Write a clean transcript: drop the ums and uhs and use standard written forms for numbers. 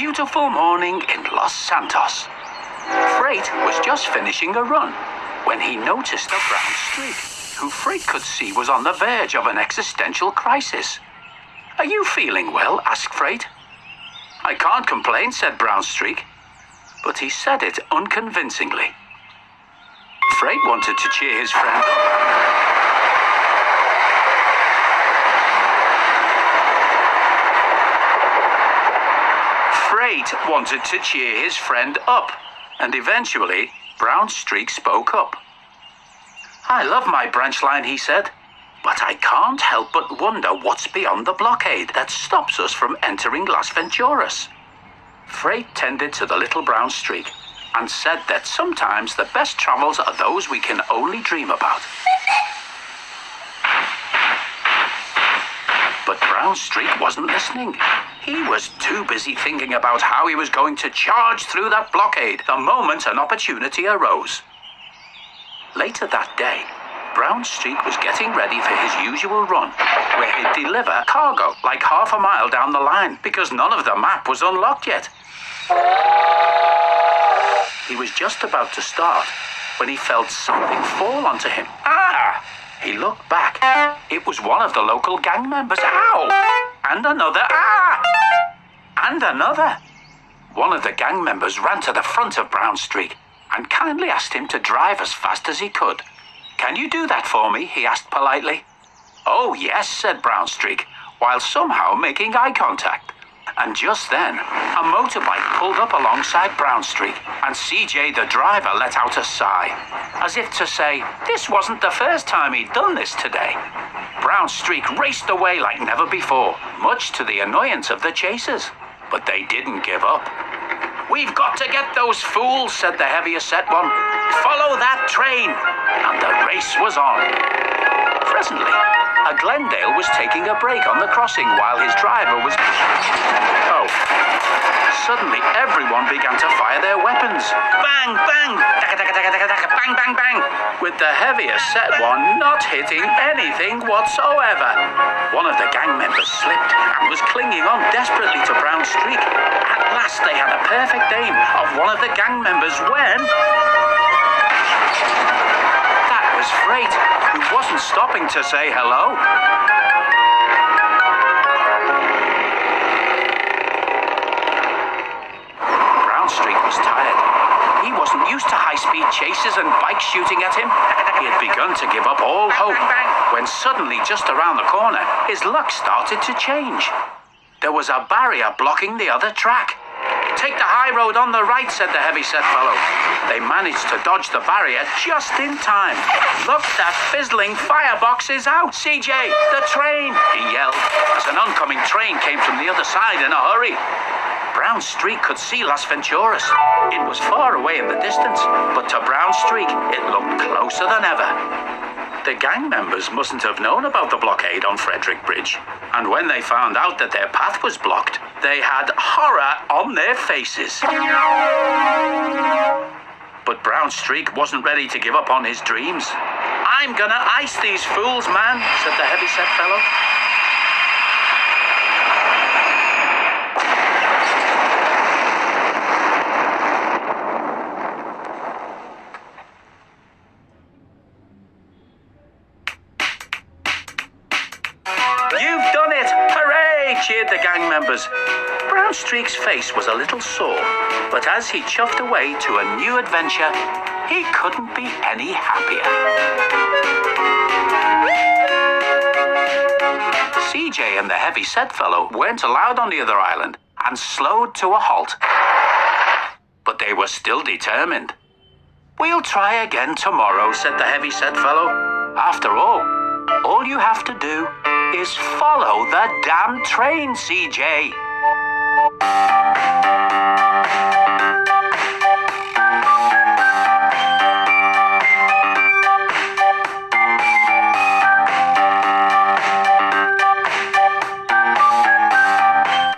beautiful morning in Los Santos. Freight was just finishing a run when he noticed a brown streak, who Freight could see was on the verge of an existential crisis. "Are you feeling well?" asked Freight. "I can't complain," said Brown Streak, but he said it unconvincingly. Freight wanted to cheer his friend up. Freight wanted to cheer his friend up, and eventually Brown Streak spoke up. "I love my branch line," he said, "but I can't help but wonder what's beyond the blockade that stops us from entering Las Venturas." Freight tended to the little brown streak and said that sometimes the best travels are those we can only dream about. But Brown Streak wasn't listening. He was too busy thinking about how he was going to charge through that blockade the moment an opportunity arose. Later that day, Brown Streak was getting ready for his usual run, where he'd deliver cargo like half a mile down the line because none of the map was unlocked yet. He was just about to start when he felt something fall onto him. Ah! He looked back. It was one of the local gang members. Ow! And another. Ah! And another. One of the gang members ran to the front of Brown Streak and kindly asked him to drive as fast as he could. "Can you do that for me?" he asked politely. "Oh, yes," said Brown Streak, while somehow making eye contact. And just then, a motorbike pulled up alongside Brown Streak, and CJ, the driver, let out a sigh, as if to say this wasn't the first time he'd done this today. Brown Streak raced away like never before, much to the annoyance of the chasers. But they didn't give up. "We've got to get those fools," said the heavier set one. "Follow that train." And the race was on. Presently, a Glendale was taking a break on the crossing while his driver was... Oh. Suddenly, everyone began to fire their weapons. Bang, bang, bang, bang, bang, with the heavier set one not hitting anything whatsoever. One of the gang members slipped and was clinging on desperately to Brown Streak. At last, they had a perfect aim of one of the gang members when... That was Freight, who wasn't stopping to say hello. Brown Streak was tired. He wasn't used to high-speed chases and bikes shooting at him. He had begun to give up all hope when suddenly, just around the corner, his luck started to change. There was a barrier blocking the other track. "Take the high road on the right," said the heavy-set fellow. They managed to dodge the barrier just in time. "Look, that fizzling firebox is out, CJ! The train!" he yelled, as an oncoming train came from the other side in a hurry. Brown Streak could see Las Venturas. It was far away in the distance, but to Brown Streak, it looked closer than ever. The gang members mustn't have known about the blockade on Frederick Bridge, and when they found out that their path was blocked, they had horror on their faces. But Brown Streak wasn't ready to give up on his dreams. "I'm gonna ice these fools, man," said the heavy-set fellow. "You've done it! Hooray!" cheered the gang members. Brown Streak's face was a little sore, but as he chuffed away to a new adventure, he couldn't be any happier. CJ and the heavy-set fellow weren't allowed on the other island and slowed to a halt. But they were still determined. "We'll try again tomorrow," said the heavy-set fellow. "After all you have to do is follow the damn train, CJ."